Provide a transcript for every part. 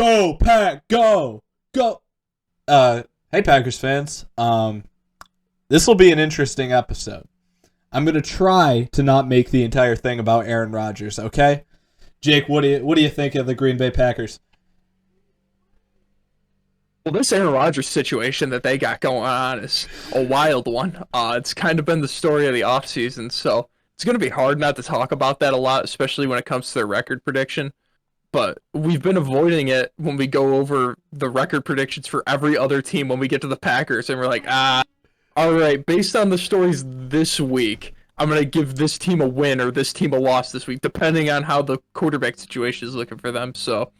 Go, Pack, go, go. Hey, Packers fans. This will be an interesting episode. I'm gonna try to not make the entire thing about Aaron Rodgers. Okay, Jake, what do you think of the Green Bay Packers? Well, this Aaron Rodgers situation that they got going on is a wild one. It's kind of been the story of the offseason, so it's going to be hard not to talk about that a lot, especially when it comes to their record prediction. But we've been avoiding it when we go over the record predictions for every other team when we get to the Packers, and we're like, all right, based on the stories this week, I'm going to give this team a win or this team a loss this week, depending on how the quarterback situation is looking for them. So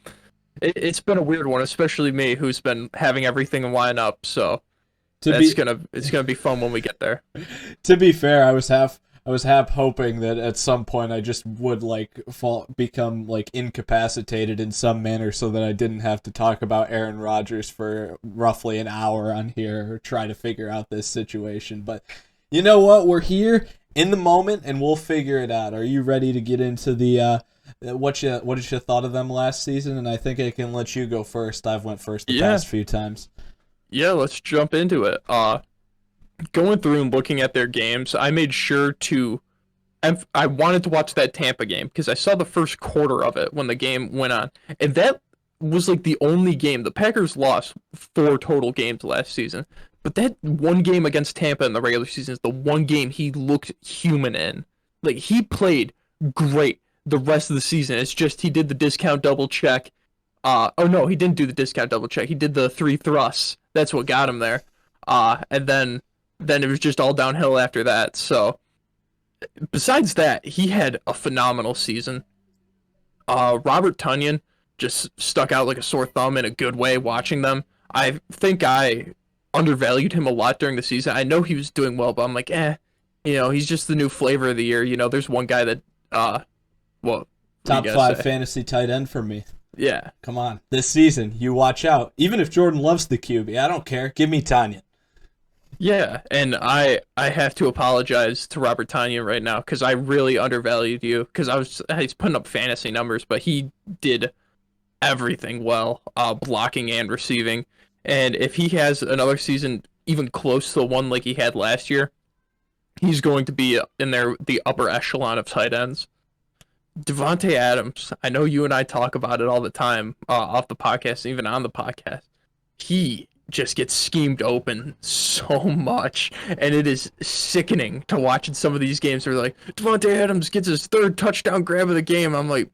it's been a weird one, especially me, who's been having everything line up. So it's gonna be fun when we get there. To be fair, I was half hoping that at some point I just would become incapacitated in some manner so that I didn't have to talk about Aaron Rodgers for roughly an hour on here or try to figure out this situation. But you know what? We're here in the moment and we'll figure it out. Are you ready to get into the what you thought of them last season? And I think I can let you go first. I've went first the past few times. Yeah, let's jump into it. Going through and looking at their games, I made sure to. I wanted to watch that Tampa game because I saw the first quarter of it when the game went on, and that was like the only game. The Packers lost 4 total games last season, but that one game against Tampa in the regular season is the one game he looked human in. Like, he played great the rest of the season. It's just he did the discount double check. Oh no, he didn't do the discount double check. He did the 3 thrusts. That's what got him there. And then it was just all downhill after that. So besides that, he had a phenomenal season. Robert Tonyan just stuck out like a sore thumb in a good way watching them. I think I undervalued him a lot during the season. I know he was doing well, but I'm like, he's just the new flavor of the year. There's one guy that top 5 fantasy tight end for me. Yeah. Come on. This season, you watch out. Even if Jordan loves the QB, I don't care. Give me Tonyan. Yeah, and I have to apologize to Robert Tonyan right now because I really undervalued you because he's putting up fantasy numbers, but he did everything well, blocking and receiving. And if he has another season even close to the one like he had last year, he's going to be in the upper echelon of tight ends. Devontae Adams, I know you and I talk about it all the time off the podcast, even on the podcast. He just gets schemed open so much, and it is sickening to watch in some of these games where like Devontae Adams gets his 3rd touchdown grab of the game. I'm like,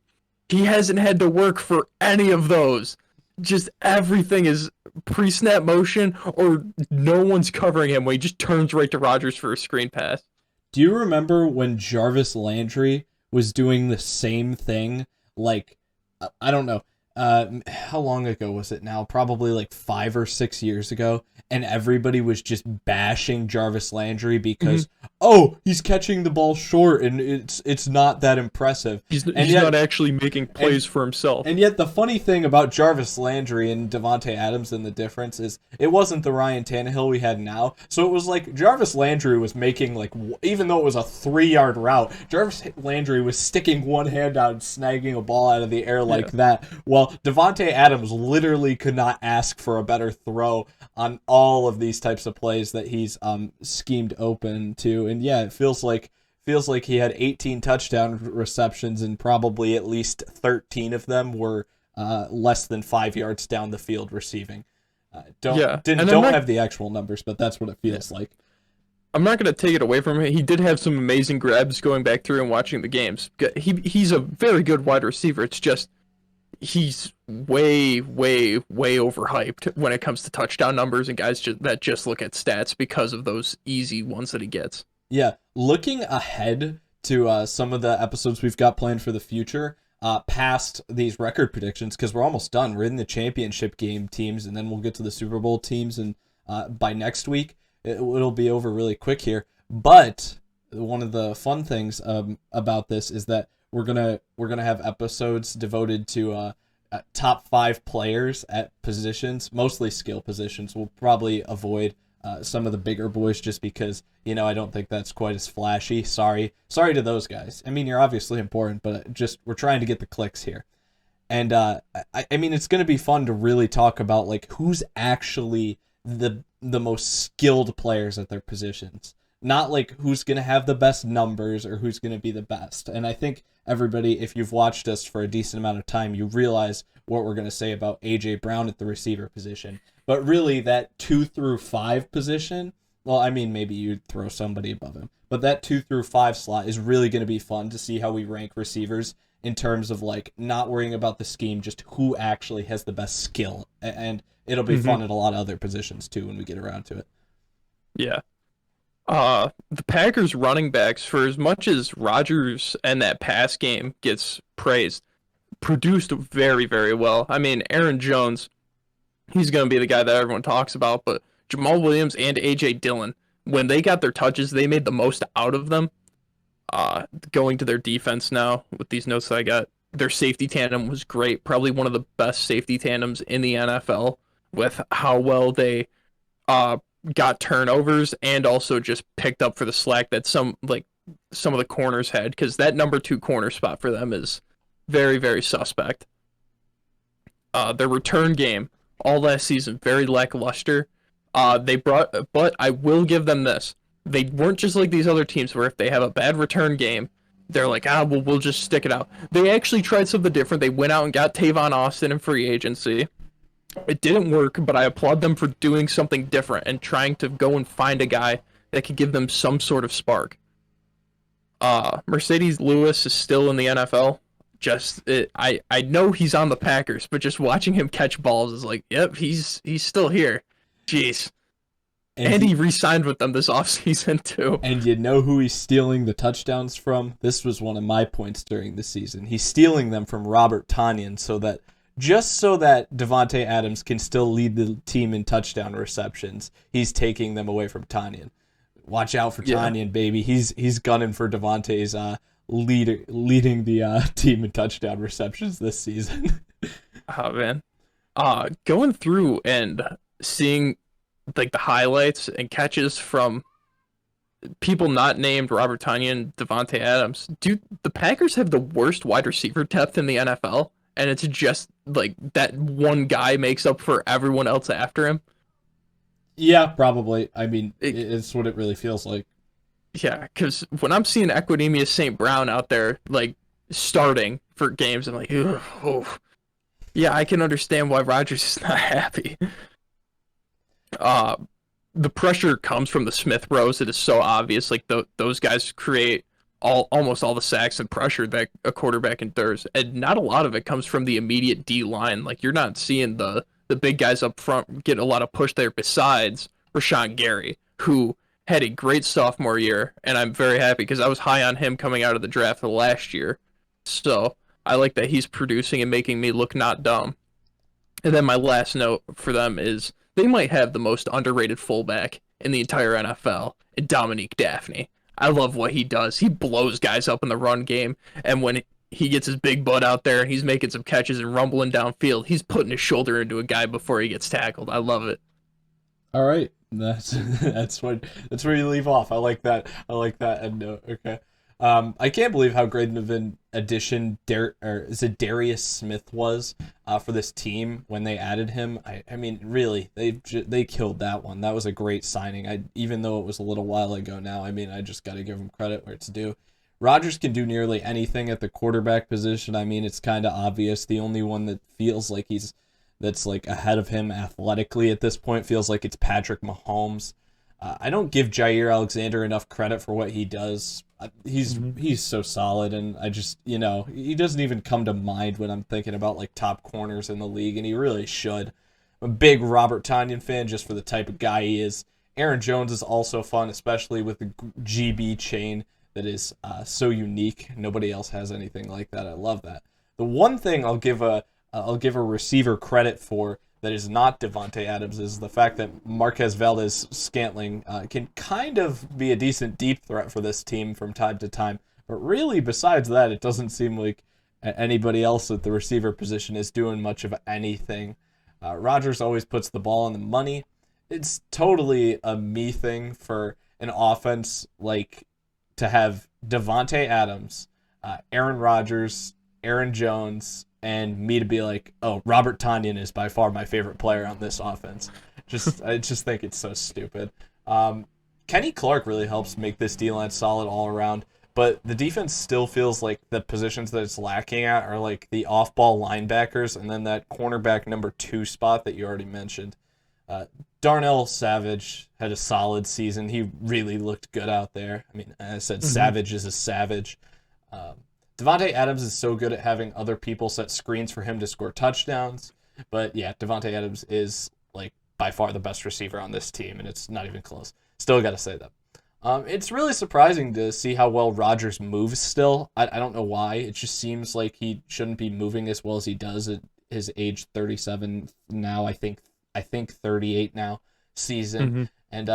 he hasn't had to work for any of those. Just everything is pre-snap motion, or no one's covering him when he just turns right to Rodgers for a screen pass. Do you remember when Jarvis Landry was doing the same thing? Like, I don't know. How long ago was it now? Probably like 5 or 6 years ago. And everybody was just bashing Jarvis Landry because, he's catching the ball short and it's not that impressive. He's not actually making plays for himself. And yet the funny thing about Jarvis Landry and Devontae Adams and the difference is it wasn't the Ryan Tannehill we had now. So it was like Jarvis Landry was making even though it was a 3-yard route, Jarvis Landry was sticking one hand out and snagging a ball out of the air like that. Well, Devontae Adams literally could not ask for a better throw on all of these types of plays that he's schemed open to. And yeah, it feels like he had 18 touchdown receptions and probably at least 13 of them were less than 5 yards down the field receiving. Don't have the actual numbers, but that's what it feels like. I'm not going to take it away from him. He did have some amazing grabs going back through and watching the games. He's a very good wide receiver. It's just he's way, way, way overhyped when it comes to touchdown numbers and guys that just look at stats because of those easy ones that he gets. Yeah, looking ahead to some of the episodes we've got planned for the future, past these record predictions, because we're almost done. We're in the championship game teams, and then we'll get to the Super Bowl teams, and by next week, it'll be over really quick here. But one of the fun things about this is that we're gonna have episodes devoted to top 5 players at positions, mostly skill positions. We'll probably avoid some of the bigger boys just because I don't think that's quite as flashy. Sorry to those guys. I mean, you're obviously important, but we're trying to get the clicks here. And I mean, it's going to be fun to really talk about like who's actually the most skilled players at their positions. Not like who's going to have the best numbers or who's going to be the best. And I think everybody, if you've watched us for a decent amount of time, you realize what we're going to say about A.J. Brown at the receiver position. But really, that 2 through 5 position, well, I mean, maybe you'd throw somebody above him. But that 2 through 5 slot is really going to be fun to see how we rank receivers in terms of like not worrying about the scheme, just who actually has the best skill. And it'll be fun at a lot of other positions too when we get around to it. Yeah. The Packers running backs, for as much as Rodgers and that pass game gets praised, produced very, very well. I mean, Aaron Jones, he's going to be the guy that everyone talks about, but Jamal Williams and A.J. Dillon, when they got their touches, they made the most out of them. Going to their defense now with these notes that I got, their safety tandem was great. Probably one of the best safety tandems in the NFL with how well they got turnovers and also just picked up for the slack that some of the corners had, because that number 2 corner spot for them is very, very suspect. Their return game all last season, very lackluster. But I will give them this. They weren't just like these other teams where if they have a bad return game, they're like, well, we'll just stick it out. They actually tried something different. They went out and got Tavon Austin in free agency. It didn't work, but I applaud them for doing something different and trying to go and find a guy that could give them some sort of spark. Mercedes Lewis is still in the NFL. I know he's on the Packers, but just watching him catch balls is like, yep, he's still here. Jeez. And he re-signed with them this offseason, too. And you know who he's stealing the touchdowns from? This was one of my points during the season. He's stealing them from Robert Tonyan so that Davante Adams can still lead the team in touchdown receptions. He's taking them away from Tonyan. Watch out for Tonyan, baby. He's gunning for Davante's leading the team in touchdown receptions this season. Oh, man. Going through and seeing like the highlights and catches from people not named Robert Tonyan, Davante Adams. Dude, the Packers have the worst wide receiver depth in the NFL, and it's just like that one guy makes up for everyone else after him. Yeah, probably. I mean, it's what it really feels like. Yeah, because when I'm seeing Equinemius St. Brown out there like starting for games, I'm like, oh. Yeah, I can understand why Rodgers is not happy. The pressure comes from the Smith Bros. It is so obvious. Like those guys create almost all the sacks and pressure that a quarterback endures, and not a lot of it comes from the immediate D line. Like you're not seeing the big guys up front get a lot of push there. Besides Rashawn Gary, who had a great sophomore year, and I'm very happy because I was high on him coming out of the draft of last year. So I like that he's producing and making me look not dumb. And then my last note for them is they might have the most underrated fullback in the entire NFL, Dominique Daphne. I love what he does. He blows guys up in the run game, and when he gets his big butt out there and he's making some catches and rumbling downfield, he's putting his shoulder into a guy before he gets tackled. I love it. All right, that's where you leave off. I like that. And okay. I can't believe how great of an addition Darius Smith was for this team when they added him. I mean, really, they killed that one. That was a great signing. Even though it was a little while ago now, I mean, I just got to give him credit where it's due. Rodgers can do nearly anything at the quarterback position. I mean, it's kind of obvious. The only one that feels like that's like ahead of him athletically at this point feels like it's Patrick Mahomes. I don't give Jair Alexander enough credit for what he does. He's so solid, and I just, he doesn't even come to mind when I'm thinking about like top corners in the league, and he really should. I'm a big Robert Tonyan fan just for the type of guy he is. Aaron Jones is also fun, especially with the GB chain that is so unique. Nobody else has anything like that. I love that. The one thing I'll give a receiver credit for that is not Davante Adams is the fact that Marquez Valdes-Scantling can kind of be a decent deep threat for this team from time to time. But really, besides that, it doesn't seem like anybody else at the receiver position is doing much of anything. Rodgers always puts the ball on the money. It's totally a me thing for an offense like to have Davante Adams, Aaron Rodgers, Aaron Jones, and me to be like, oh, Robert Tonyan is by far my favorite player on this offense. I just think it's so stupid. Kenny Clark really helps make this D-line solid all around, but the defense still feels like the positions that it's lacking at are like the off-ball linebackers and then that cornerback number 2 spot that you already mentioned. Darnell Savage had a solid season. He really looked good out there. I mean, as I said, Savage is a savage. Davante Adams is so good at having other people set screens for him to score touchdowns. But yeah, Davante Adams is like by far the best receiver on this team, and it's not even close. Still got to say that. It's really surprising to see how well Rodgers moves still. I don't know why. It just seems like he shouldn't be moving as well as he does at his age 37 now. I think 38 now season. And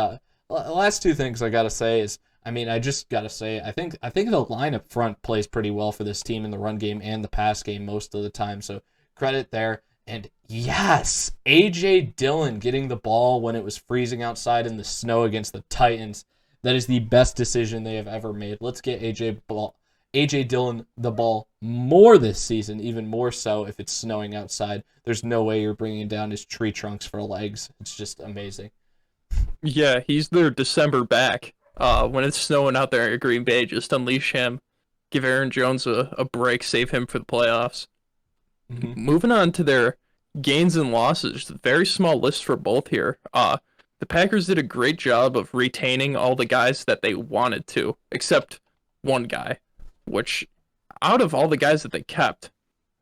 last 2 things I got to say is, I mean, I just got to say, I think the line up front plays pretty well for this team in the run game and the pass game most of the time. So credit there. And yes, A.J. Dillon getting the ball when it was freezing outside in the snow against the Titans. That is the best decision they have ever made. Let's get A.J. Dillon the ball more this season, even more so if it's snowing outside. There's no way you're bringing down his tree trunks for legs. It's just amazing. Yeah, he's their December back. When it's snowing out there at Green Bay, just unleash him. Give Aaron Jones a break, save him for the playoffs. Moving on to their gains and losses, very small list for both here. The Packers did a great job of retaining all the guys that they wanted to, except one guy, which out of all the guys that they kept,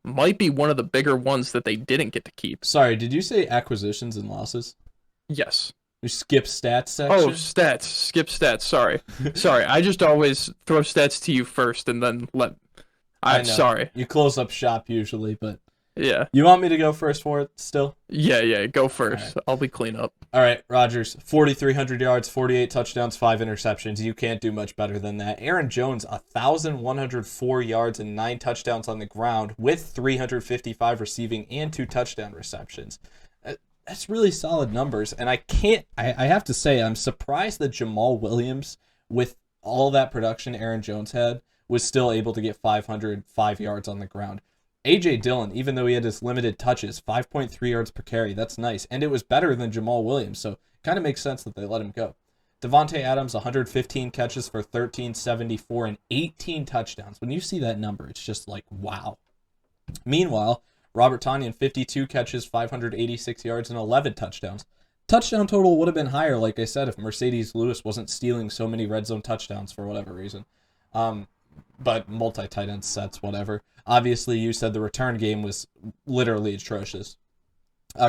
might be one of the bigger ones that they didn't get to keep. Sorry, did you say acquisitions and losses? Yes. You skip stats section? Oh, stats. Skip stats. Sorry. I just always throw stats to you first and then let... I'm sorry. You close up shop usually, but... Yeah. You want me to go first for it still? Yeah, go first. Right. I'll be clean up. All right, Rodgers, 4,300 yards, 48 touchdowns, 5 interceptions. You can't do much better than that. Aaron Jones, 1,104 yards and 9 touchdowns on the ground with 355 receiving and 2 touchdown receptions. That's really solid numbers, and I have to say, I'm surprised that Jamal Williams, with all that production Aaron Jones had, was still able to get 505 yards on the ground. A.J. Dillon, even though he had his limited touches, 5.3 yards per carry. That's nice. And it was better than Jamal Williams, so kind of makes sense that they let him go. Davante Adams, 115 catches for 1,374 and 18 touchdowns. When you see that number, it's just like, wow. Meanwhile, Robert Tonyan, 52 catches, 586 yards, and 11 touchdowns. Touchdown total would have been higher, like I said, if Mercedes Lewis wasn't stealing so many red zone touchdowns for whatever reason. But multi-tight end sets, whatever. Obviously, you said the return game was literally atrocious.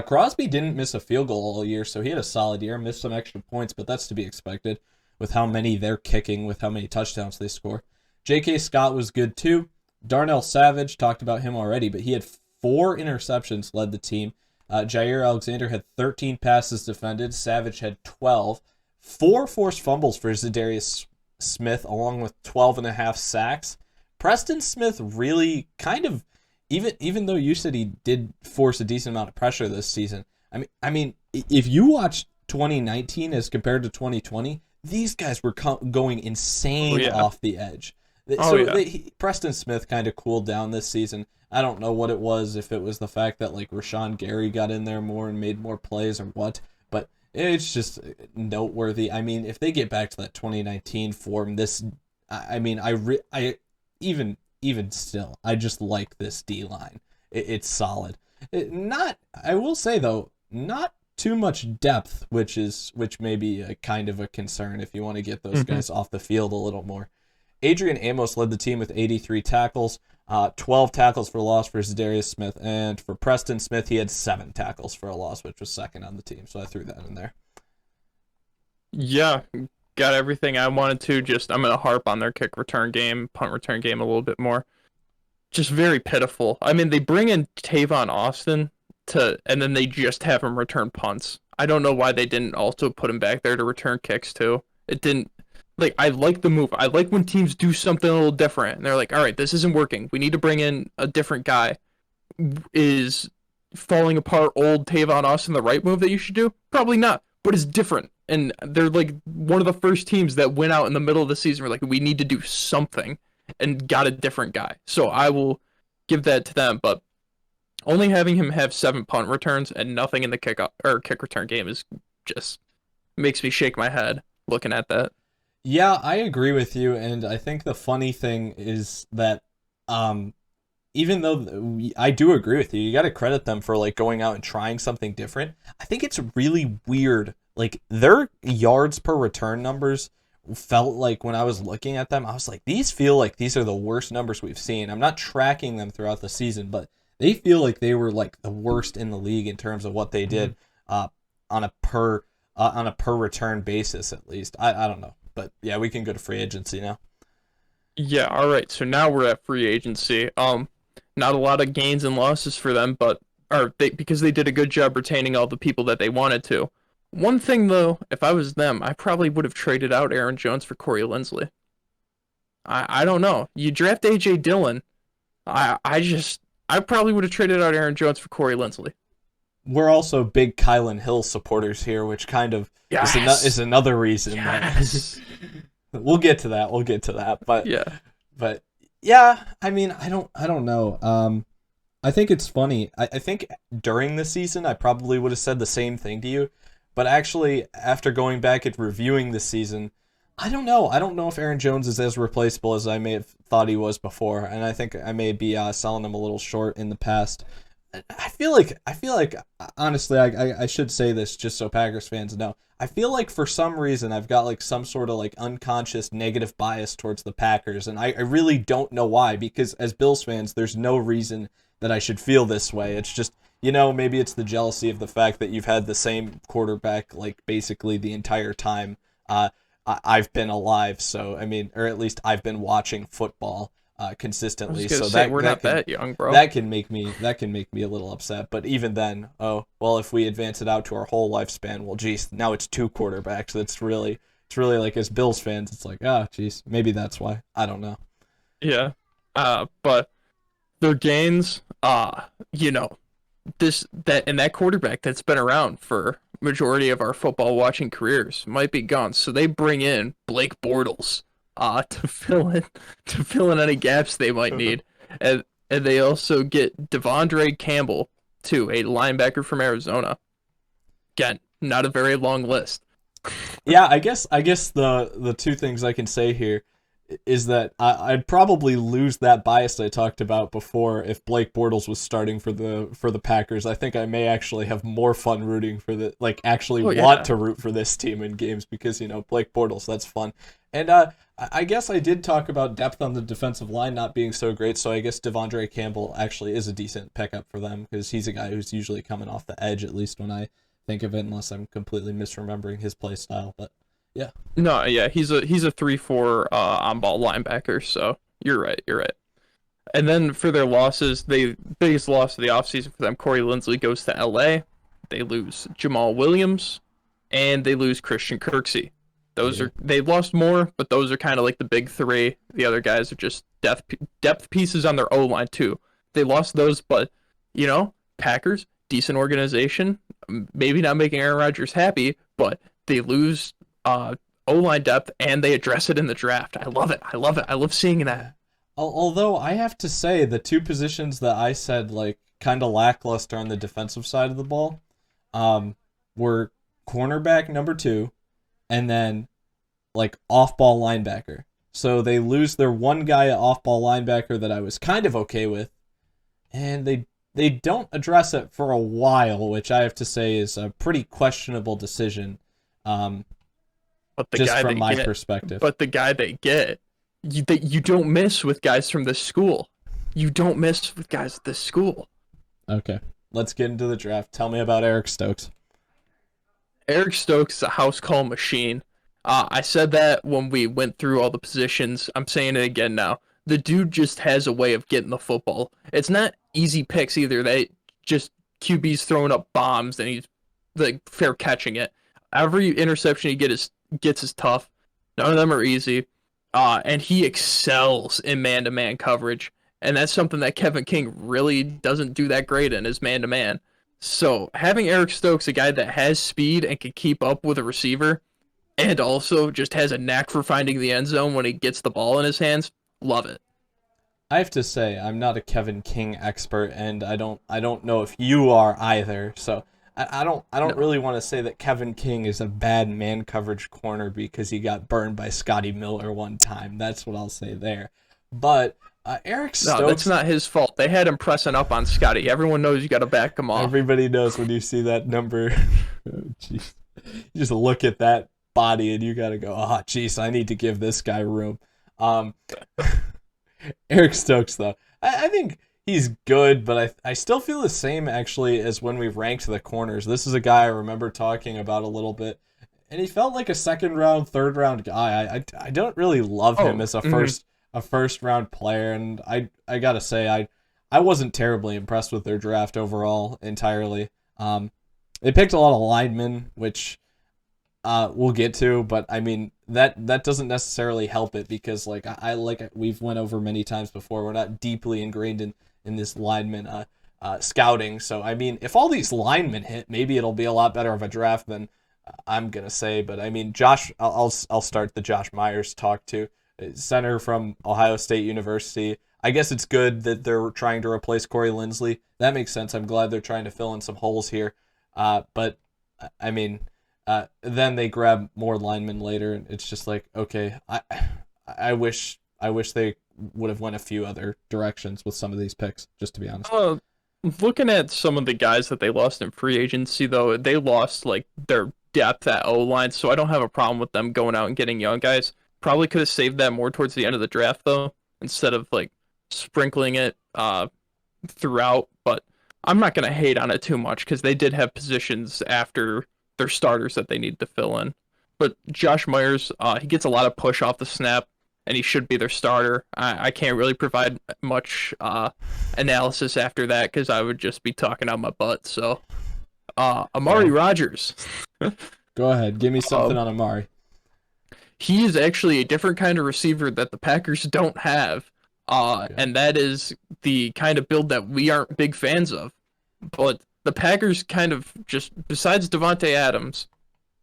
Crosby didn't miss a field goal all year, so he had a solid year. Missed some extra points, but that's to be expected with how many they're kicking, with how many touchdowns they score. J.K. Scott was good too. Darnell Savage, talked about him already, but he had 4 interceptions, led the team. Jair Alexander had 13 passes defended. Savage had 12. 4 forced fumbles for Zadarius Smith, along with 12.5 sacks. Preston Smith really kind of, even though you said he did force a decent amount of pressure this season, I mean, if you watch 2019 as compared to 2020, these guys were going insane off the edge. Preston Smith kind of cooled down this season. I don't know what it was, if it was the fact that like Rashawn Gary got in there more and made more plays or what, but it's just noteworthy. I mean, if they get back to that 2019 form, even still, I just like this D-line. It's solid. I will say though, not too much depth, which may be a kind of a concern if you want to get those guys off the field a little more. Adrian Amos led the team with 83 tackles, 12 tackles for loss for Zadarius Smith, and for Preston Smith, he had 7 tackles for a loss, which was second on the team, so I threw that in there. Yeah, got everything I wanted to. Just, I'm going to harp on their kick return game, punt return game a little bit more. Just very pitiful. I mean, they bring in Tavon Austin, and then they just have him return punts. I don't know why they didn't also put him back there to return kicks, too. It didn't... Like, I like the move. I like when teams do something a little different. And they're like, all right, this isn't working. We need to bring in a different guy. Is falling apart old Tavon Austin the right move that you should do? Probably not, but it's different. And they're like one of the first teams that went out in the middle of the season. We're like, we need to do something, and got a different guy. So I will give that to them. But Only having him have 7 punt returns and nothing in the kick return game is just makes me shake my head looking at that. Yeah, I agree with you, and I think the funny thing is that um even though I do agree with you, you got to credit them for like going out and trying something different. I think it's really weird. Like their yards per return numbers felt like when I was looking at them, I was like, these feel like these are the worst numbers we've seen. I'm not tracking them throughout the season, but they feel like they were like the worst in the league in terms of what they did uh, on a per return basis at least. I don't know, but yeah, we can go to free agency now. Yeah, all right. So now we're at free agency. Not a lot of gains and losses for them, but or they because they did a good job retaining all the people that they wanted to. One thing though, if I was them, I probably would have traded out Aaron Jones for Corey Linsley. I don't know. You draft AJ Dillon. I probably would have traded out Aaron Jones for Corey Linsley. We're also big Kylan Hill supporters here, which kind of is another reason Yes. that we'll get to that. We'll get to that, Yeah. but yeah, I mean, I don't know. I think it's funny. I think during the season, I probably would have said the same thing to you, but actually, after going back and reviewing the season, I don't know. I don't know if Aaron Jones is as replaceable as I may have thought he was before, and I think I may be selling him a little short in the past. I feel like honestly, I should say this just so Packers fans know. I feel like for some reason I've got like some sort of like unconscious negative bias towards the Packers, and I really don't know why, because as Bills fans, there's no reason that I should feel this way. It's just, maybe it's the jealousy of the fact that you've had the same quarterback like basically the entire time I've been alive. So I mean, or at least I've been watching football consistently. So we're not that young, bro. That can make me a little upset. But even then, oh well, if we advance it out to our whole lifespan, well, geez, now it's 2 quarterbacks. It's really like as Bills fans, it's like, geez, maybe that's why. I don't know. Yeah. But their gains, that quarterback that's been around for majority of our football watching careers might be gone. So they bring in Blake Bortles to fill in any gaps they might need. And they also get Devondre Campbell too, a linebacker from Arizona. Again, not a very long list. Yeah, I guess the two things I can say here is that I'd probably lose that bias I talked about before if Blake Bortles was starting for the Packers. I think I may actually have more fun rooting for want to root for this team in games because Blake Bortles, that's fun. And I guess I did talk about depth on the defensive line not being so great, so I guess Devondre Campbell actually is a decent pickup for them because he's a guy who's usually coming off the edge, at least when I think of it, unless I'm completely misremembering his play style. But yeah. No, yeah, he's a 3-4 on-ball linebacker, so you're right. And then for their losses, the biggest loss of the offseason for them, Corey Linsley goes to LA. They lose Jamal Williams, and they lose Christian Kirksey. They've lost more, but those are kind of like the big 3. The other guys are just depth pieces on their O-line too. They lost those, but Packers, decent organization, maybe not making Aaron Rodgers happy, but they lose O-line depth and they address it in the draft. I love it. I love seeing that. Although I have to say the 2 positions that I said like kind of lackluster on the defensive side of the ball were cornerback number 2 and then like off-ball linebacker. So they lose their one guy at off-ball linebacker that I was kind of okay with, and they don't address it for a while, which I have to say is a pretty questionable decision. But just from my perspective. But the guy they get, you don't miss with guys from this school. You don't miss with guys at this school. Okay, let's get into the draft. Tell me about Eric Stokes. Eric Stokes is a house call machine. I said that when we went through all the positions. I'm saying it again now. The dude just has a way of getting the football. It's not easy picks either. They just QB's throwing up bombs and he's like fair catching it. Every interception he gets is tough. None of them are easy. And he excels in man-to-man coverage. And that's something that Kevin King really doesn't do that great in, is man-to-man. So having Eric Stokes, a guy that has speed and can keep up with a receiver, and also just has a knack for finding the end zone when he gets the ball in his hands, love it. I have to say I'm not a Kevin King expert, and I don't know if you are either. So I don't No. really want to say that Kevin King is a bad man coverage corner because he got burned by Scotty Miller one time. That's what I'll say there. But Eric No, that's Stokes, not his fault. They had him pressing up on Scotty. Everyone knows you got to back him off. everybody knows when you see that number. Oh, jeez. You just look at that body and you gotta go, oh, jeez, I need to give this guy room. Um, Eric Stokes, though, I think he's good, but I still feel the same actually as when we ranked the corners. This is a guy I remember talking about a little bit, and he felt like a second round, third round guy. I don't really love him as a first round player, and I gotta say I wasn't terribly impressed with their draft overall entirely. They picked a lot of linemen, which we'll get to, but I mean that doesn't necessarily help it because like I like we've went over many times before, we're not deeply ingrained in this lineman scouting. So I mean, if all these linemen hit, maybe it'll be a lot better of a draft than I'm gonna say. But I mean, I'll start the Josh Myers talk too. Center from Ohio State University. I guess it's good that they're trying to replace Corey Linsley. That makes sense. I'm glad they're trying to fill in some holes here. But I mean, then they grab more linemen later, and it's just like, okay, I wish they would have went a few other directions with some of these picks, just to be honest. Looking at some of the guys that they lost in free agency, though, they lost like their depth at O line, so I don't have a problem with them going out and getting young guys. Probably could have saved that more towards the end of the draft, though, instead of like sprinkling it throughout. But I'm not gonna hate on it too much because they did have positions after their starters that they need to fill in. But Josh Myers, he gets a lot of push off the snap, and he should be their starter. I can't really provide much analysis after that because I would just be talking out my butt. So, Amari Rodgers. Go ahead, give me something on Amari. He is actually a different kind of receiver that the Packers don't have. And that is the kind of build that we aren't big fans of. But the Packers kind of just, besides Davante Adams,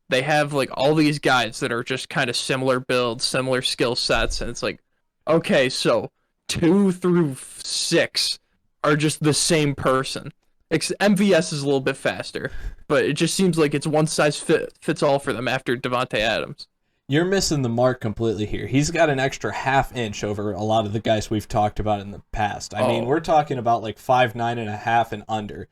they have like all these guys that are just kind of similar builds, similar skill sets, and it's like, okay, so 2 through 6 are just the same person. MVS is a little bit faster, but it just seems like it's one size fits all for them after Davante Adams. You're missing the mark completely here. He's got an extra half inch over a lot of the guys we've talked about in the past. I mean, we're talking about like 5'9.5" and under.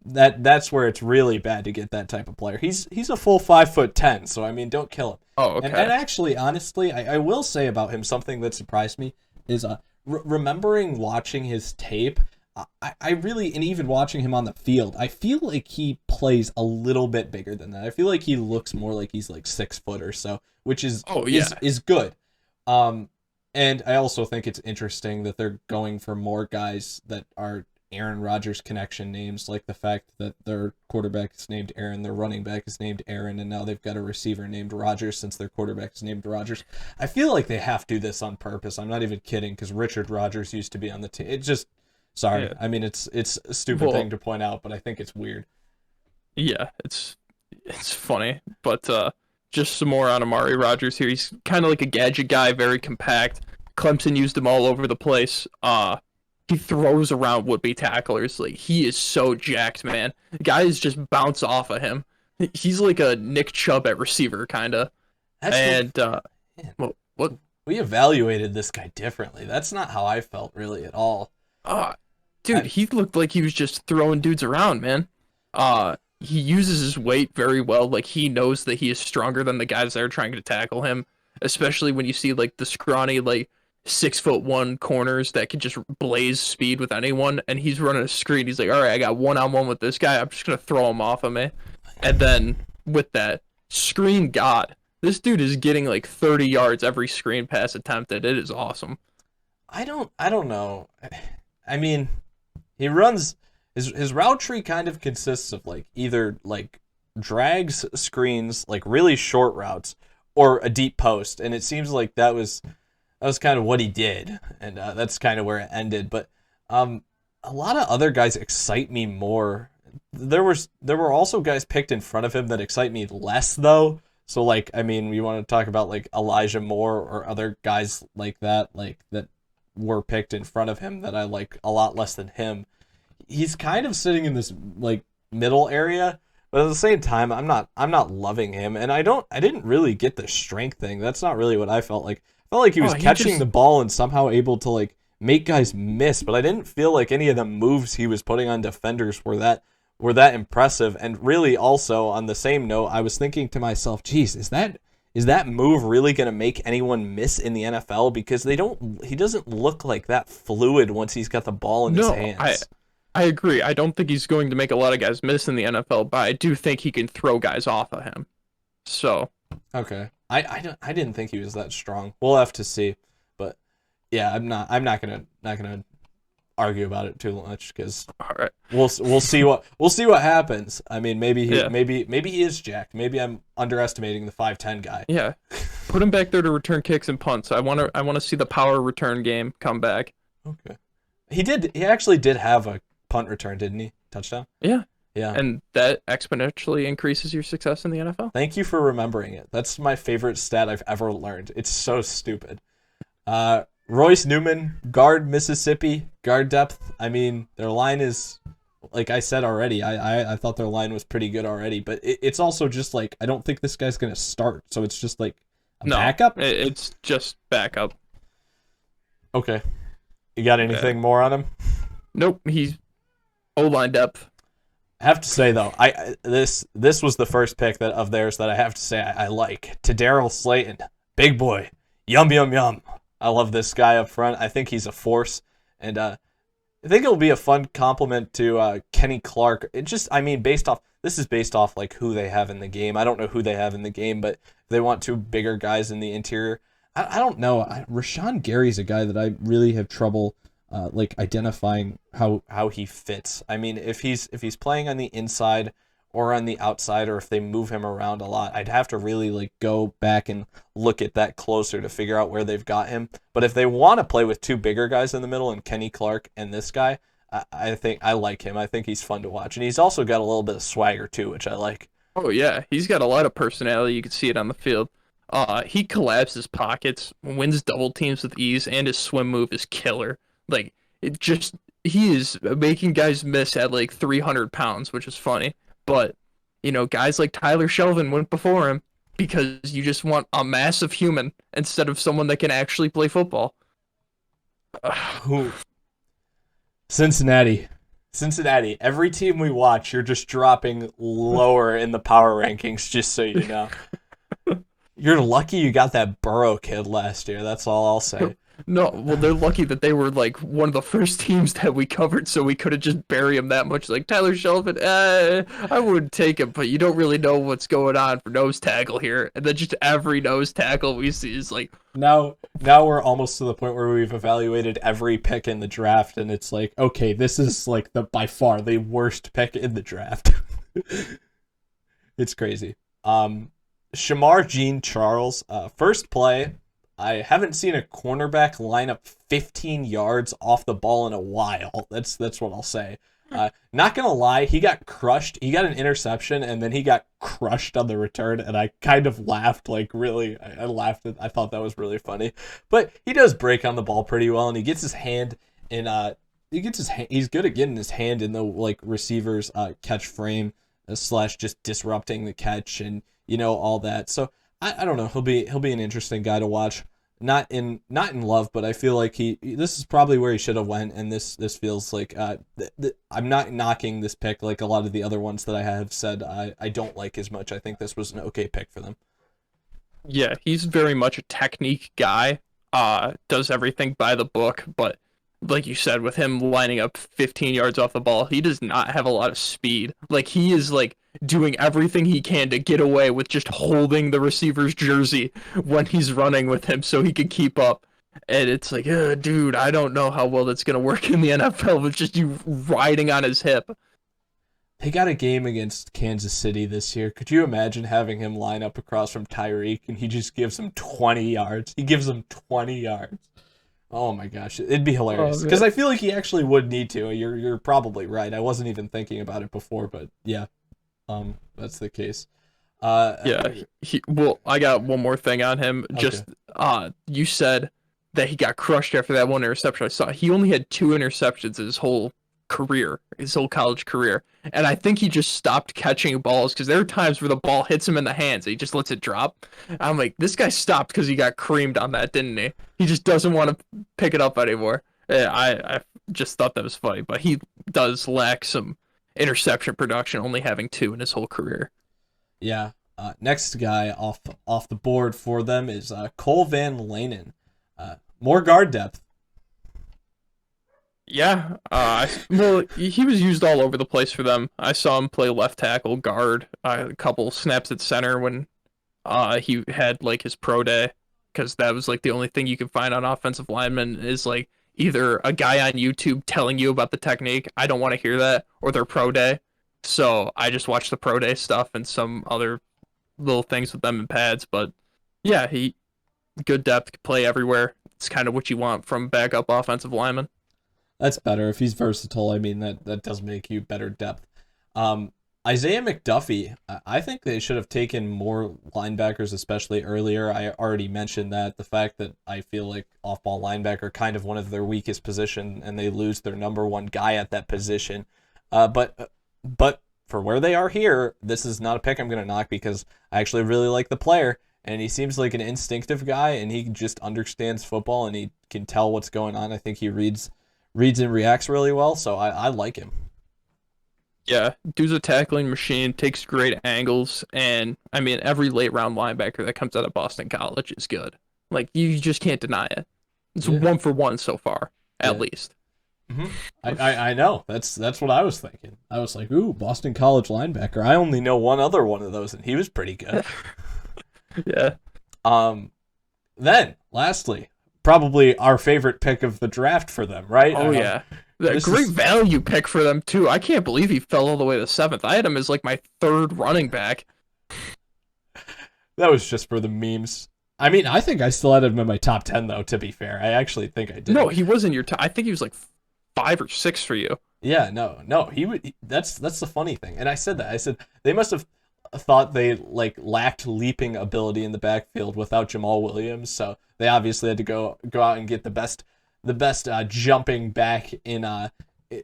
That's where it's really bad to get that type of player. He's a full 5'10", so I mean, don't kill him. Oh, okay. And actually, honestly, I will say about him something that surprised me is remembering watching his tape. I really, and even watching him on the field, I feel like he plays a little bit bigger than that. I feel like he looks more like he's like 6 foot or so, which is is good. And I also think it's interesting that they're going for more guys that are Aaron Rodgers connection names, like the fact that their quarterback is named Aaron, their running back is named Aaron, and now they've got a receiver named Rodgers since their quarterback is named Rodgers. I feel like they have to do this on purpose. I'm not even kidding, because Richard Rodgers used to be on the team. It just, sorry. Yeah. I mean, it's a stupid thing to point out, but I think it's weird. Yeah, it's funny, but just some more on Amari Rodgers here. He's kind of like a gadget guy, very compact. Clemson used him all over the place. He throws around would-be tacklers. Like, he is so jacked, man. Guys just bounce off of him. He's like a Nick Chubb at receiver, kind of. And, what? We evaluated this guy differently. That's not how I felt, really, at all. Dude, he looked like he was just throwing dudes around, man. He uses his weight very well. Like, he knows that he is stronger than the guys that are trying to tackle him. Especially when you see, like, the scrawny, like, 6'1" corners that can just blaze speed with anyone, and he's running a screen. He's like, all right, I got one-on-one with this guy. I'm just gonna throw him off of me. And then with that screen god, this dude is getting like 30 yards every screen pass attempted. It is awesome. I don't know. I mean, he runs his route tree kind of consists of like either like drags, screens, like really short routes, or a deep post, and it seems like that was kind of what he did, and that's kind of where it ended. But a lot of other guys excite me more. There were also guys picked in front of him that excite me less, though. So, like, I mean, we want to talk about, like, Elijah Moore or other guys like that were picked in front of him that I like a lot less than him. He's kind of sitting in this like middle area, but at the same time, I'm not loving him, and I didn't really get the strength thing. That's not really what I felt like. I felt like he was catching the ball and somehow able to like make guys miss, but I didn't feel like any of the moves he was putting on defenders were that impressive. And really, also on the same note, I was thinking to myself, geez, is that move really going to make anyone miss in the NFL? Because he doesn't look like that fluid once he's got the ball in his hands. I agree. I don't think he's going to make a lot of guys miss in the NFL, but I do think he can throw guys off of him. So. Okay. I didn't think he was that strong. We'll have to see. But yeah, I'm not gonna argue about it too much, because we'll see what happens. I mean, maybe he is jacked. Maybe I'm underestimating the 5'10" guy. Yeah. Put him back there to return kicks and punts. I want to see the power return game come back. Okay. He actually did have a punt return, didn't he? Touchdown? Yeah. Yeah. And that exponentially increases your success in the NFL. Thank you for remembering it. That's my favorite stat I've ever learned. It's so stupid. Royce Newman, guard Mississippi, guard depth. I mean, their line is, like I said already, I thought their line was pretty good already, but it's also just like, I don't think this guy's going to start, so it's just like a backup? It's just backup. Okay. You got anything more on him? Nope, he's O-line depth. I have to say, though, this was the first pick of theirs that I have to say I like. To Daryl Slayton, big boy, yum, yum, yum. I love this guy up front. I think he's a force, and I think it'll be a fun compliment to Kenny Clark. This is based off like who they have in the game. I don't know who they have in the game, but they want two bigger guys in the interior. I don't know. Rashawn Gary's a guy that I really have trouble like identifying how he fits. I mean, if he's playing on the inside or on the outside, or if they move him around a lot, I'd have to really like go back and look at that closer to figure out where they've got him. But if they want to play with two bigger guys in the middle, and Kenny Clark and this guy, I think I like him. I think he's fun to watch, and he's also got a little bit of swagger too, which I like. Oh yeah, he's got a lot of personality. You can see it on the field. He collapses pockets, wins double teams with ease, and his swim move is killer. Like, he is making guys miss at like 300 pounds, which is funny. But, guys like Tyler Shelvin went before him because you just want a massive human instead of someone that can actually play football. Cincinnati. Every team we watch, you're just dropping lower in the power rankings, just so you know. You're lucky you got that Burrow kid last year. That's all I'll say. No, well, they're lucky that they were like one of the first teams that we covered, so we could have just buried him that much. Like Tyler Shelvin, I would take him, but you don't really know what's going on for nose tackle here. And then just every nose tackle we see is like, now we're almost to the point where we've evaluated every pick in the draft, and it's like, okay, this is like by far the worst pick in the draft. It's crazy. Shamar Jean Charles, first play. I haven't seen a cornerback line up 15 yards off the ball in a while. That's what I'll say. Not gonna lie, he got crushed. He got an interception, and then he got crushed on the return, and I kind of laughed. Like, really, I laughed. I thought that was really funny. But he does break on the ball pretty well, and he gets his hand in. He's good at getting his hand in the like receiver's catch frame / just disrupting the catch, and all that. So I don't know. He'll be an interesting guy to watch. Not in love, but I feel like this is probably where he should have went, and this feels like I'm not knocking this pick like a lot of the other ones that I have said I don't like as much. I think this was an okay pick for them. Yeah, he's very much a technique guy. Does everything by the book, but like you said, with him lining up 15 yards off the ball, he does not have a lot of speed. Like, he is like doing everything he can to get away with just holding the receiver's jersey when he's running with him so he can keep up. And it's like, dude, I don't know how well that's going to work in the NFL with just you riding on his hip. They got a game against Kansas City this year. Could you imagine having him line up across from Tyreek and he just gives him 20 yards? He gives him 20 yards. Oh my gosh, it'd be hilarious. Because I feel like he actually would need to. You're probably right. I wasn't even thinking about it before, but yeah, that's the case. Yeah. I got one more thing on him. Okay. Just you said that he got crushed after that one interception. I saw he only had 2 interceptions his whole career, his whole college career. And I think he just stopped catching balls because there are times where the ball hits him in the hands and he just lets it drop. I'm like, this guy stopped because he got creamed on that, didn't he? He just doesn't want to pick it up anymore. I just thought that was funny, but he does lack some interception production, only having 2 in his whole career. Yeah. Next guy off the board for them is Cole Van Lanen. More guard depth. Yeah, well, he was used all over the place for them. I saw him play left tackle, guard, a couple snaps at center when he had like his pro day, because that was like the only thing you can find on offensive linemen is like either a guy on YouTube telling you about the technique, I don't want to hear that, or their pro day. So I just watched the pro day stuff and some other little things with them in pads. But yeah, he good depth, can play everywhere. It's kind of what you want from backup offensive lineman. That's better. If he's versatile, I mean, that does make you better depth. Isaiah McDuffie, I think they should have taken more linebackers, especially earlier. I already mentioned that. The fact that I feel like off-ball linebacker kind of one of their weakest position, and they lose their number one guy at that position. But for where they are here, this is not a pick I'm going to knock because I actually really like the player, and he seems like an instinctive guy, and he just understands football, and he can tell what's going on. I think he reads and reacts really well, so I like him. Yeah, dude's a tackling machine, takes great angles, and I mean every late round linebacker that comes out of Boston College is good. Like you just can't deny it. It's 1-for-1 so far, at least. Mm-hmm. I know. That's what I was thinking. I was like, ooh, Boston College linebacker. I only know one other one of those, and he was pretty good. Yeah. Then, lastly, probably our favorite pick of the draft for them, right? Oh, yeah. Great value pick for them, too. I can't believe he fell all the way to 7th. I had him as, like, my 3rd running back. That was just for the memes. I mean, I think I still had him in my top 10, though, to be fair. I actually think I did. No, he was in your top. I think he was, like, 5 or 6 for you. Yeah, no. He would. That's the funny thing. And I said that. I said they must have thought they, like, lacked leaping ability in the backfield without Jamal Williams, so they obviously had to go out and get the best jumping back in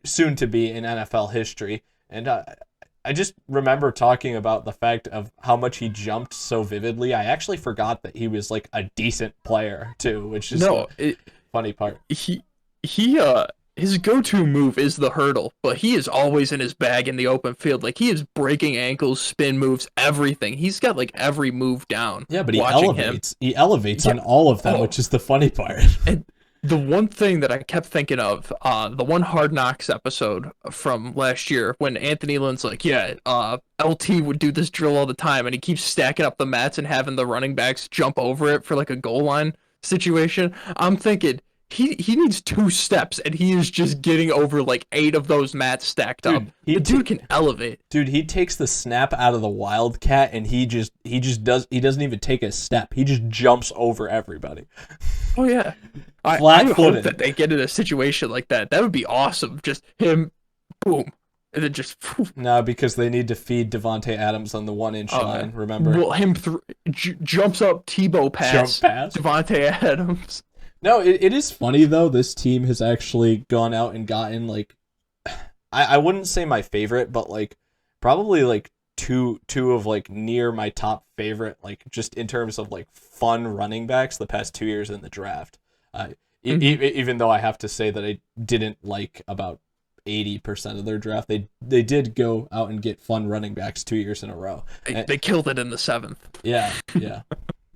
soon to be in NFL history. And I just remember talking about the fact of how much he jumped so vividly. I actually forgot that he was like a decent player too, which is funny part. His go-to move is the hurdle, but he is always in his bag in the open field. Like, he is breaking ankles, spin moves, everything. He's got, like, every move down. Yeah, but he elevates. He elevates on all of them, which is the funny part. And the one thing that I kept thinking of, the one Hard Knocks episode from last year, when Anthony Lynn's like, LT would do this drill all the time, and he keeps stacking up the mats and having the running backs jump over it for, like, a goal line situation. I'm thinking, he needs 2 steps, and he is just getting over like 8 of those mats stacked up. The dude can elevate. Dude, he takes the snap out of the Wildcat, and he doesn't even take a step. He just jumps over everybody. Oh yeah, I hope that they get in a situation like that. That would be awesome. Just him, boom, and then just. No, because they need to feed Devontae Adams on the 1-inch line. Remember? Well, him jumps up, Tebow pass, Devontae Adams. No, it is funny, though. This team has actually gone out and gotten, like, I wouldn't say my favorite, but, like, probably, like, two of, like, near my top favorite, like, just in terms of, like, fun running backs the past 2 years in the draft. Even though I have to say that I didn't like about 80% of their draft. They did go out and get fun running backs 2 years in a row. They killed it in the 7th. Yeah,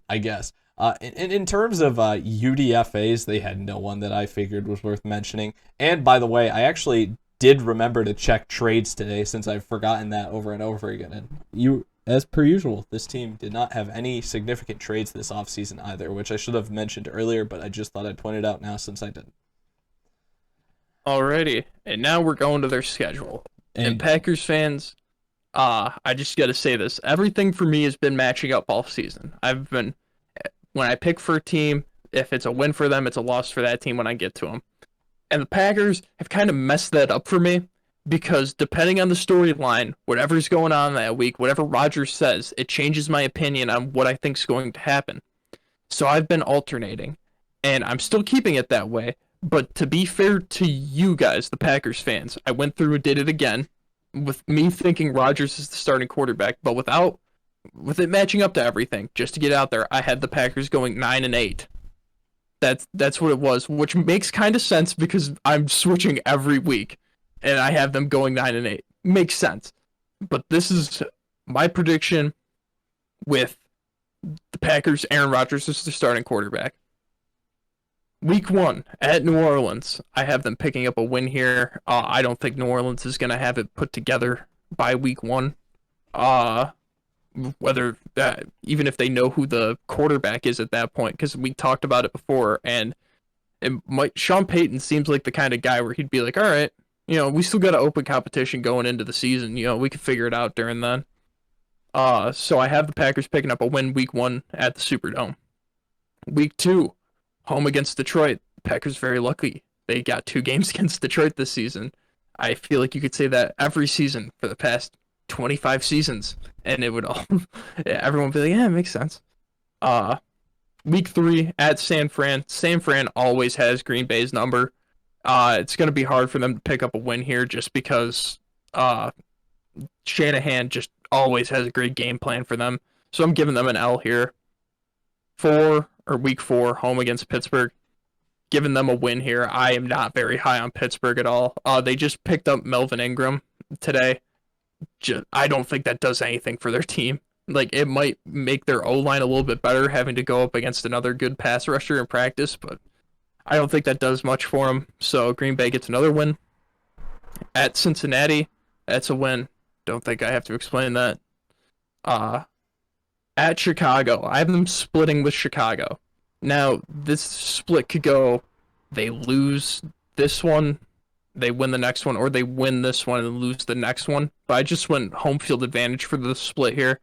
I guess. In terms of UDFAs, they had no one that I figured was worth mentioning. And by the way, I actually did remember to check trades today since I've forgotten that over and over again. And as per usual, this team did not have any significant trades this offseason either, which I should have mentioned earlier, but I just thought I'd point it out now since I didn't. Alrighty, and now we're going to their schedule. And Packers fans, I just got to say this. Everything for me has been matching up all season. When I pick for a team, if it's a win for them, it's a loss for that team when I get to them. And the Packers have kind of messed that up for me because depending on the storyline, whatever's going on that week, whatever Rodgers says, it changes my opinion on what I think is going to happen. So I've been alternating. and I'm still keeping it that way. But to be fair to you guys, the Packers fans, I went through and did it again with me thinking Rodgers is the starting quarterback, but with it matching up to everything. Just to get out there, I had the Packers going 9-8. That's what it was, which makes kind of sense because I'm switching every week, and I have them going 9-8. Makes sense. But this is my prediction with the Packers. Aaron Rodgers is the starting quarterback. Week 1 at New Orleans, I have them picking up a win here. I don't think New Orleans is going to have it put together by week 1. Whether that, even if they know who the quarterback is at that point, because we talked about it before, and Sean Payton seems like the kind of guy where he'd be like, all right, we still got an open competition going into the season. We can figure it out during then. So I have the Packers picking up a win week 1 at the Superdome. Week 2, home against Detroit. Packers very lucky. They got 2 games against Detroit this season. I feel like you could say that every season for the past 25 seasons, and it would all everyone would be like, yeah, it makes sense. Week 3 at San Fran. San Fran always has Green Bay's number. It's going to be hard for them to pick up a win here just because Shanahan just always has a great game plan for them. So I'm giving them an L here. Week 4, home against Pittsburgh. Giving them a win here. I am not very high on Pittsburgh at all. They just picked up Melvin Ingram today. I don't think that does anything for their team. Like, it might make their O-line a little bit better having to go up against another good pass rusher in practice, but I don't think that does much for them. So Green Bay gets another win. At Cincinnati, that's a win. Don't think I have to explain that. At Chicago, I have them splitting with Chicago. Now, this split could go, they lose this one, they win the next one, or they win this one and lose the next one. But I just went home field advantage for the split here,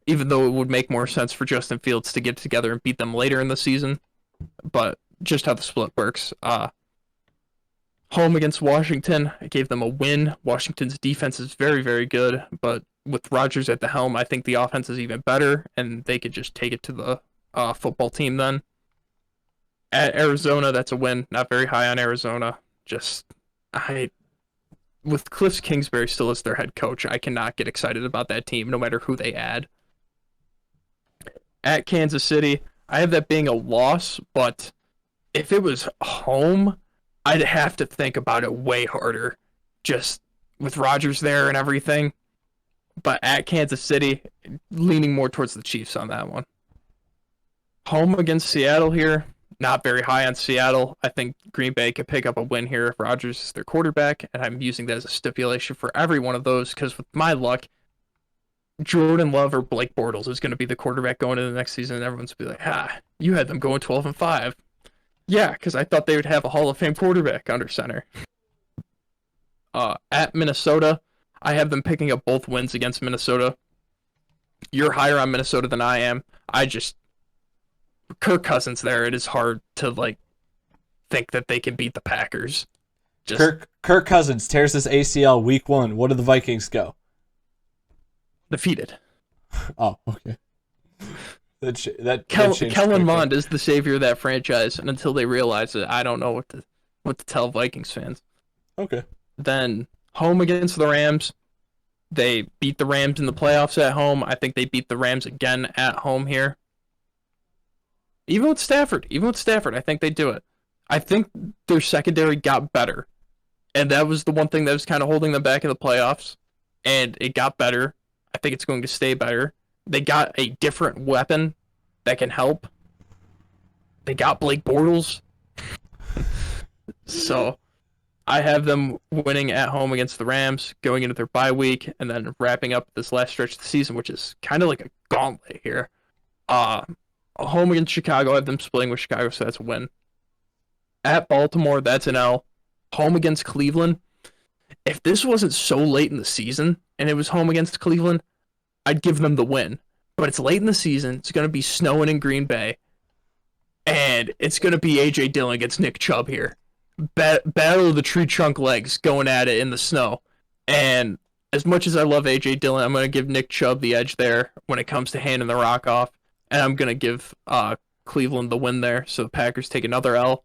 even though it would make more sense for Justin Fields to get together and beat them later in the season. But just how the split works. Home against Washington, I gave them a win. Washington's defense is very, very good, but with Rodgers at the helm, I think the offense is even better, and they could just take it to the football team then. At Arizona, that's a win. Not very high on Arizona. With Cliff Kingsbury still as their head coach, I cannot get excited about that team, no matter who they add. At Kansas City, I have that being a loss, but if it was home, I'd have to think about it way harder, just with Rodgers there and everything. But at Kansas City, leaning more towards the Chiefs on that one. Home against Seattle here. Not very high on Seattle. I think Green Bay could pick up a win here if Rodgers is their quarterback, and I'm using that as a stipulation for every one of those because with my luck, Jordan Love or Blake Bortles is going to be the quarterback going into the next season, and everyone's going to be like, you had them going 12-5. Yeah, because I thought they would have a Hall of Fame quarterback under center. At Minnesota, I have them picking up both wins against Minnesota. You're higher on Minnesota than I am. Kirk Cousins there, it is hard to think that they can beat the Packers. Kirk Cousins tears his ACL week 1. What do the Vikings go? Defeated. Oh, okay. Kellen Mond is the savior of that franchise, and until they realize it, I don't know what to tell Vikings fans. Okay. Then home against the Rams. They beat the Rams in the playoffs at home. I think they beat the Rams again at home here. Even with Stafford, I think they do it. I think their secondary got better. And that was the one thing that was kind of holding them back in the playoffs. And it got better. I think it's going to stay better. They got a different weapon that can help. They got Blake Bortles. So I have them winning at home against the Rams, going into their bye week, and then wrapping up this last stretch of the season, which is kind of like a gauntlet here. Home against Chicago, I have them splitting with Chicago, so that's a win. At Baltimore, that's an L. Home against Cleveland. If this wasn't so late in the season and it was home against Cleveland, I'd give them the win. But it's late in the season. It's going to be snowing in Green Bay. And it's going to be A.J. Dillon against Nick Chubb here. Battle of the tree trunk legs going at it in the snow. And as much as I love A.J. Dillon, I'm going to give Nick Chubb the edge there when it comes to handing the rock off. And I'm going to give Cleveland the win there, so the Packers take another L.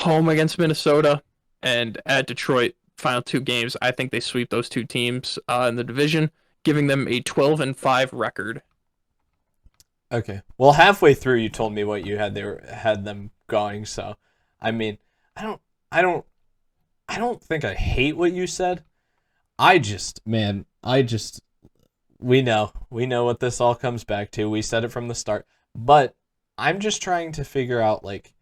Home against Minnesota and at Detroit, final 2 games. I think they sweep those 2 teams in the division, giving them a 12-5 record. Okay. Well, halfway through you told me what you had them going, so I mean, I don't think I hate what you said. We know what this all comes back to. We said it from the start, but I'm just trying to figure out, like,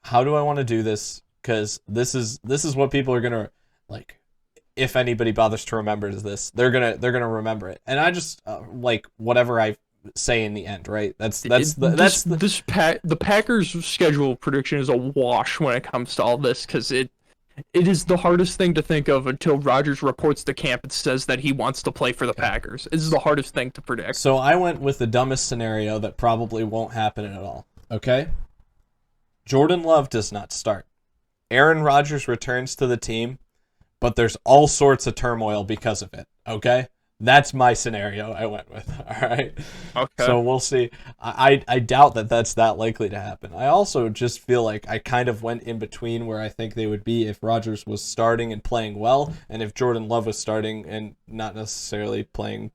how do I want to do this? Because this is what people are gonna, like. If anybody bothers to remember this, they're gonna remember it, and I just like whatever I say in the end, right? The Packers' schedule prediction is a wash when it comes to all this, because it is the hardest thing to think of until Rodgers reports to camp and says that he wants to play for the Packers. This is the hardest thing to predict. So I went with the dumbest scenario that probably won't happen at all. Okay? Jordan Love does not start. Aaron Rodgers returns to the team, but there's all sorts of turmoil because of it. Okay? That's my scenario I went with. All right? Okay. So we'll see. I doubt that that's that likely to happen. I also just feel like I kind of went in between where I think they would be if Rodgers was starting and playing well, and if Jordan Love was starting and not necessarily playing,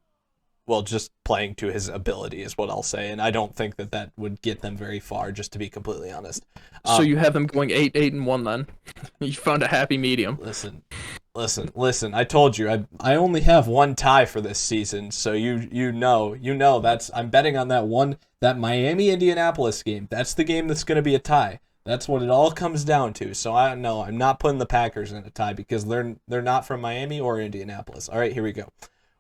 well, just playing to his ability is what I'll say. And I don't think that would get them very far, just to be completely honest. So you have them going 8-1 then. You found a happy medium. Listen. I told you I only have one tie for this season, so you know that's I'm betting on that Miami Indianapolis game. That's the game that's going to be a tie. That's what it all comes down to. So I'm not putting the Packers in a tie because they're not from Miami or Indianapolis. All right, here we go.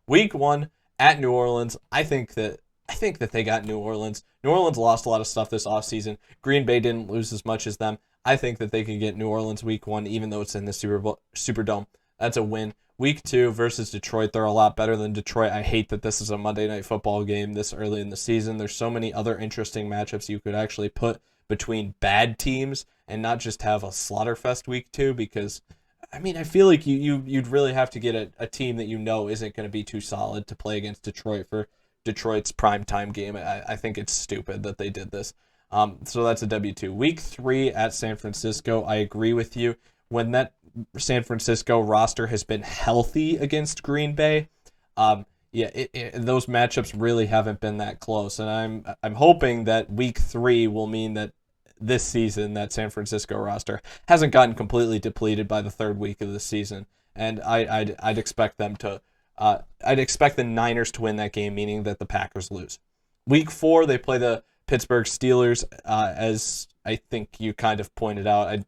Week 1 at New Orleans. I think that they got New Orleans. New Orleans lost a lot of stuff this offseason. Green Bay didn't lose as much as them. I think that they can get New Orleans week 1, even though it's in the Superdome. That's a win. Week 2 versus Detroit. They're a lot better than Detroit. I hate that this is a Monday Night Football game this early in the season. There's so many other interesting matchups you could actually put between bad teams and not just have a slaughterfest week 2, because I mean, I feel like you'd really have to get a team that you know isn't going to be too solid to play against Detroit for Detroit's primetime game. I think it's stupid that they did this. So that's a W2. Week 3 at San Francisco. I agree with you. When that San Francisco roster has been healthy against Green Bay, those matchups really haven't been that close. And I'm hoping that week 3 will mean that this season that San Francisco roster hasn't gotten completely depleted by the 3rd week of the season. And I'd expect them to I'd expect the Niners to win that game, meaning that the Packers lose. Week 4, they play the Pittsburgh Steelers, as I think you kind of pointed out. I'm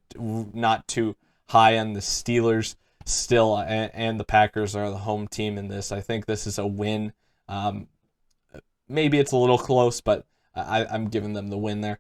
not too high on the Steelers still, and the Packers are the home team in this. I think this is a win. Maybe it's a little close, but I'm giving them the win there.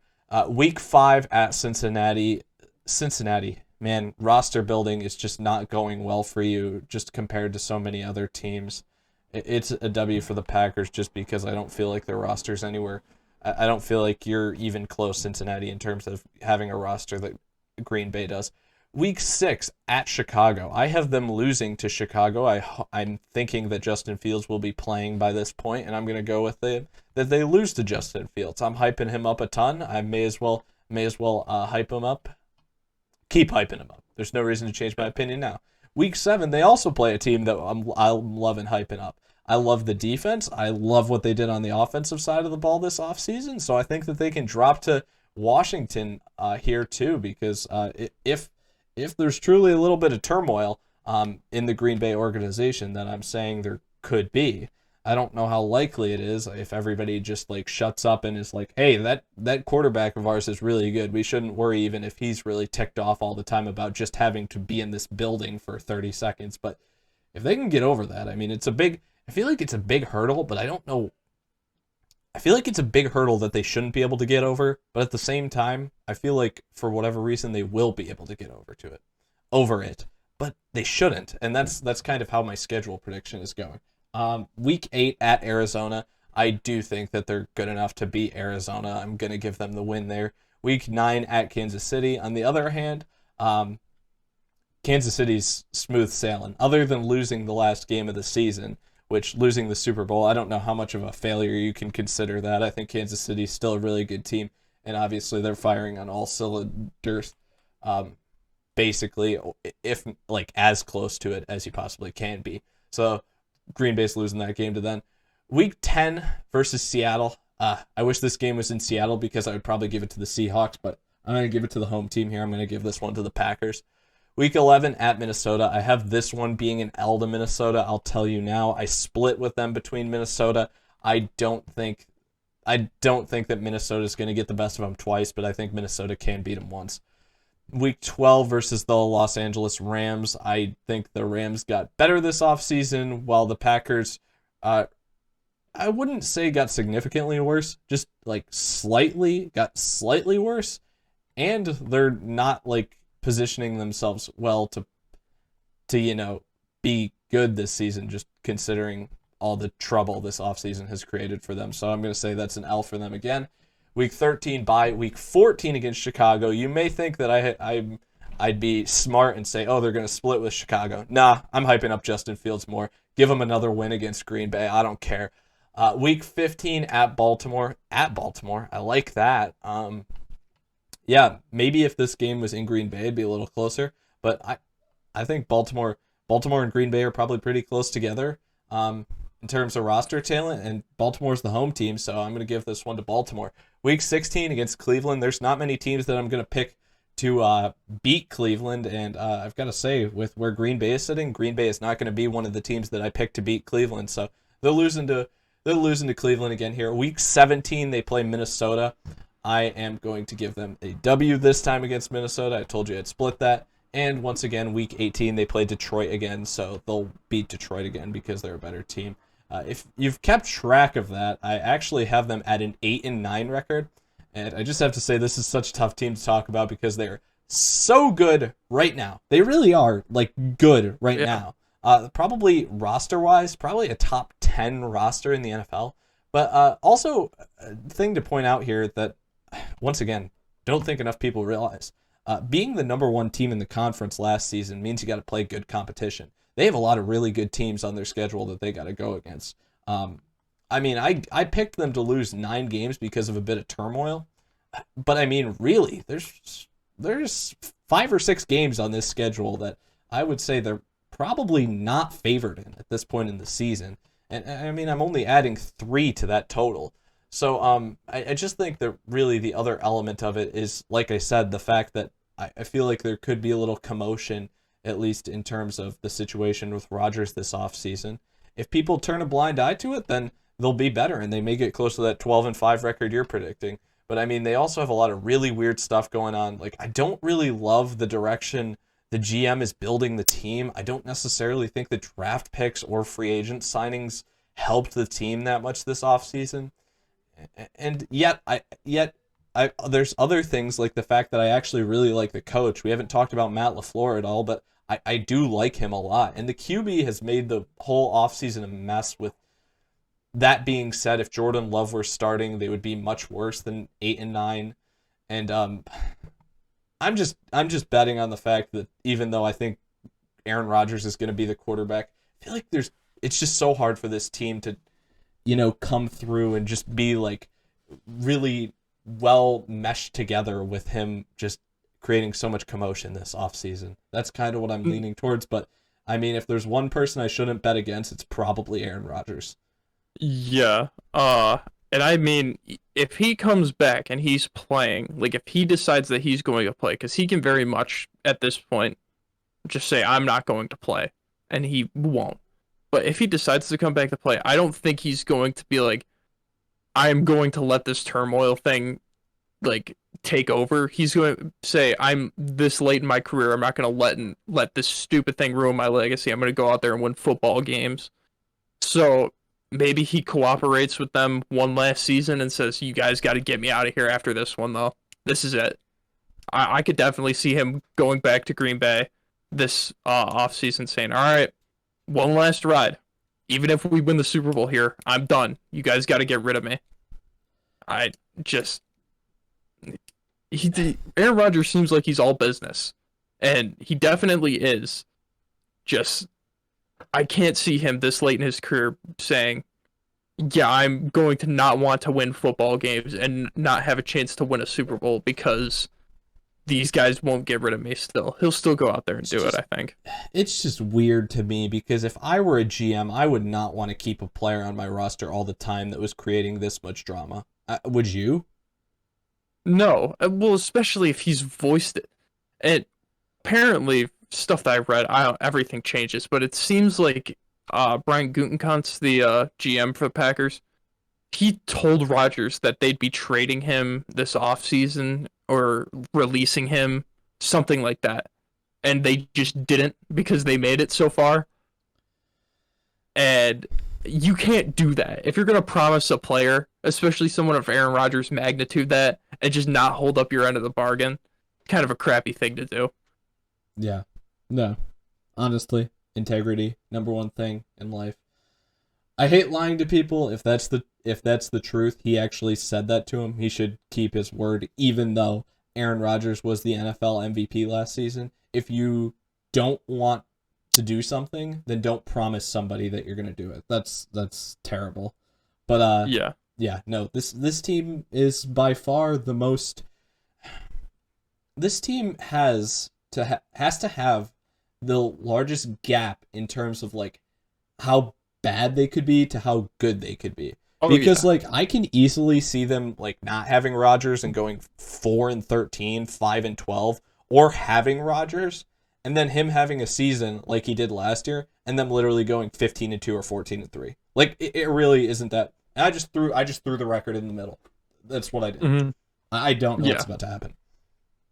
Week 5 at Cincinnati. Cincinnati, man, roster building is just not going well for you, just compared to so many other teams. It's a W for the Packers, just because I don't feel like their roster's anywhere. I don't feel like you're even close, Cincinnati, in terms of having a roster that Green Bay does. Week 6 at Chicago. I have them losing to Chicago. I'm thinking that Justin Fields will be playing by this point, and I'm going to go with that they lose to Justin Fields. I'm hyping him up a ton. I may as well hype him up. Keep hyping him up. There's no reason to change my opinion now. Week 7, they also play a team that I'm loving hyping up. I love the defense. I love what they did on the offensive side of the ball this offseason. So I think that they can drop to Washington here too, because if there's truly a little bit of turmoil in the Green Bay organization that I'm saying there could be, I don't know how likely it is if everybody just like shuts up and is like, hey, that quarterback of ours is really good. We shouldn't worry even if he's really ticked off all the time about just having to be in this building for 30 seconds. But if they can get over that, I mean, I feel like it's a big hurdle, but I don't know. I feel like it's a big hurdle that they shouldn't be able to get over, but at the same time, I feel like for whatever reason they will be able to get over it, but they shouldn't, and that's kind of how my schedule prediction is going. Week 8 at Arizona. I do think that they're good enough to beat Arizona. I'm going to give them the win there. Week 9 at Kansas City. On the other hand, Kansas City's smooth sailing. Other than losing the last game of the season, which losing the Super Bowl, I don't know how much of a failure you can consider that. I think Kansas City's still a really good team. and obviously they're firing on all cylinders. Basically, if like as close to it as you possibly can be. So Green Bay's losing that game to them. Week 10 versus Seattle. I wish this game was in Seattle because I would probably give it to the Seahawks, but I'm going to give it to the home team here. I'm going to give this one to the Packers. Week 11 at Minnesota. I have this one being an L to Minnesota. I'll tell you now. I split with them between Minnesota. I don't think that Minnesota is going to get the best of them twice, but I think Minnesota can beat them once. Week 12 versus the Los Angeles Rams. I think the Rams got better this offseason, while the Packers, I wouldn't say got significantly worse, just like got slightly worse, and they're not like positioning themselves well to be good this season, just considering all the trouble this offseason has created for them. So I'm going to say that's an L for them again. Week 13 bye. Week 14 against Chicago. You may think that I'd be smart and say, oh, they're going to split with Chicago. Nah, I'm hyping up Justin Fields more. Give them another win against Green Bay. I don't care. Week 15 at Baltimore. At Baltimore. I like that. Yeah, maybe if this game was in Green Bay, it'd be a little closer. But I think Baltimore and Green Bay are probably pretty close together in terms of roster talent, and Baltimore's the home team, so I'm going to give this one to Baltimore. Week 16 against Cleveland. There's not many teams that I'm going to pick to beat Cleveland, and I've got to say, with where Green Bay is sitting, Green Bay is not going to be one of the teams that I pick to beat Cleveland, so they're losing to Cleveland again here. Week 17, they play Minnesota. I am going to give them a W this time against Minnesota. I told you I'd split that. And once again, Week 18, they play Detroit again, so they'll beat Detroit again because they're a better team. If you've kept track of that, I actually have them at an 8-9 record. And I just have to say, this is such a tough team to talk about because they're so good right now. They really are, like, good right now. Probably roster-wise, probably a top 10 roster in the NFL. But also, a thing to point out here that, once again, don't think enough people realize. Being the number one team in the conference last season means you got to play good competition. They have a lot of really good teams on their schedule that they got to go against. I mean, I picked them to lose 9 games because of a bit of turmoil. But I mean, really, there's 5 or 6 games on this schedule that I would say they're probably not favored in at this point in the season. And I mean, I'm only adding 3 to that total. So I just think that really the other element of it is, like I said, the fact that I feel like there could be a little commotion, at least in terms of the situation with Rodgers this offseason. If people turn a blind eye to it, then they'll be better, and they may get close to that 12-5 record you're predicting. But I mean, they also have a lot of really weird stuff going on. Like, I don't really love the direction the GM is building the team. I don't necessarily think the draft picks or free agent signings helped the team that much this offseason. And yet there's other things, like the fact that I actually really like the coach. We haven't talked about Matt LaFleur at all, but I do like him a lot. And the QB has made the whole offseason a mess. With that being said, if Jordan Love were starting, they would be much worse than 8-9. And I'm just betting on the fact that even though I think Aaron Rodgers is going to be the quarterback, I feel like it's just so hard for this team to come through and just be like really well meshed together with him just creating so much commotion this offseason. That's kind of what I'm leaning towards. But I mean, if there's one person I shouldn't bet against, it's probably Aaron Rodgers. Yeah. And I mean, if he comes back and he's playing, like if he decides that he's going to play, because he can very much at this point just say, I'm not going to play, and he won't. But if he decides to come back to play, I don't think he's going to be like, I'm going to let this turmoil thing like take over. He's going to say, I'm this late in my career, I'm not going to let this stupid thing ruin my legacy. I'm going to go out there and win football games. So maybe he cooperates with them one last season and says, you guys got to get me out of here after this one, though. This is it. I could definitely see him going back to Green Bay this offseason saying, all right, one last ride. Even if we win the Super Bowl here, I'm done. You guys got to get rid of me. Aaron Rodgers seems like he's all business, and he definitely is. Just, I can't see him this late in his career saying, yeah, I'm going to not want to win football games and not have a chance to win a Super Bowl because these guys won't get rid of me still. He'll still go out there and do it, I think. It's just weird to me because if I were a GM, I would not want to keep a player on my roster all the time that was creating this much drama. Would you? No, well, especially if he's voiced it. And apparently, stuff that I read, everything changes, but it seems like Brian Gutekunst, the GM for the Packers, he told Rodgers that they'd be trading him this offseason or releasing him, something like that. And they just didn't because they made it so far. And you can't do that. If you're going to promise a player, especially someone of Aaron Rodgers' magnitude, that and just not hold up your end of the bargain, kind of a crappy thing to do. Yeah. No. Honestly, integrity, number one thing in life. I hate lying to people. If that's the truth, he actually said that to him. He should keep his word, even though Aaron Rodgers was the NFL MVP last season. If you don't want to do something, then don't promise somebody that you're gonna do it. That's terrible. But yeah, no. This team is by far the most. This team has to have the largest gap in terms of like how bad they could be to how good they could be. Because like I can easily see them like not having Rodgers and going 4-13, 5-12, or having Rodgers and then him having a season like he did last year and them literally going 15-2 or 14-3. Like it really isn't that. And I just threw the record in the middle. That's what I did. Mm-hmm. I don't know what's about to happen.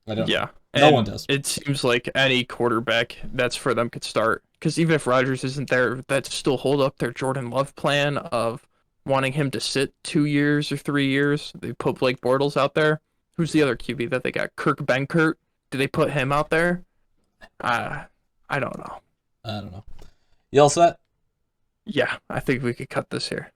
I don't. Yeah. No one does. It seems like any quarterback that's for them could start. Because even if Rodgers isn't there, that still hold up their Jordan Love plan of wanting him to sit 2 years or 3 years. They put Blake Bortles out there. Who's the other QB that they got? Kirk Benkert. Did they put him out there? I don't know. I don't know. You all set? Yeah, I think we could cut this here.